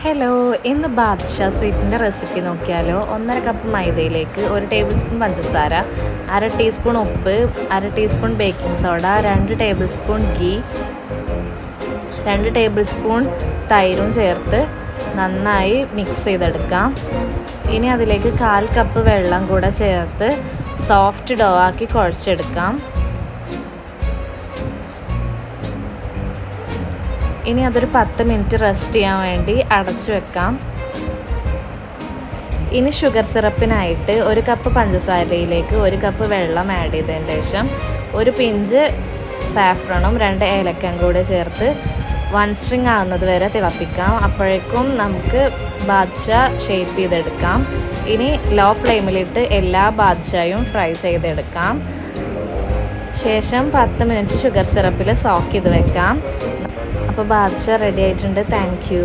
Hello, ഇന്ന് Badshah സ്വീറ്റിൻ്റെ recipe നോക്കിയാലോ. 1.5 cup മൈദയിലേക്ക് 1 table spoon പഞ്ചസാര, 1/2 ടീസ്പൂൺ ഉപ്പ്, 1/2 teaspoon baking soda, 2 table spoon ghee, 2 table spoon തൈരും ചേർത്ത് നന്നായി മിക്സ് ചെയ്തെടുക്കാം. ഇനി അതിലേക്ക് 1/4 കപ്പ് വെള്ളം കൂടെ ചേർത്ത് സോഫ്റ്റ് ഡോ ആക്കി കുഴച്ചെടുക്കാം. ഇനി അതൊരു 10 മിനിറ്റ് റെസ്റ്റ് ചെയ്യാൻ വേണ്ടി അടച്ചു വെക്കാം. ഇനി ഷുഗർ സിറപ്പിനായിട്ട് 1 കപ്പ് പഞ്ചസാരയിലേക്ക് 1 കപ്പ് വെള്ളം ആഡ് ചെയ്തതിന് ശേഷം 1 പിഞ്ച് സാഫ്രണും 2 ഏലക്കയും കൂടെ ചേർത്ത് 1 സ്ട്രിങ് ആകുന്നത് വരെ തിളപ്പിക്കാം. അപ്പോഴേക്കും നമുക്ക് ബാദ്ഷാ ഷേപ്പ് ചെയ്തെടുക്കാം. ഇനി ലോ ഫ്ലെയിമിലിട്ട് എല്ലാ ബാദ്ഷായും ഫ്രൈ ചെയ്തെടുക്കാം. ശേഷം 10 മിനിറ്റ് ഷുഗർ സിറപ്പിൽ സോക്ക് ചെയ്ത് വെക്കാം. അപ്പോൾ ബാദ്ഷാ റെഡി ആയിട്ടുണ്ട്. Thank you.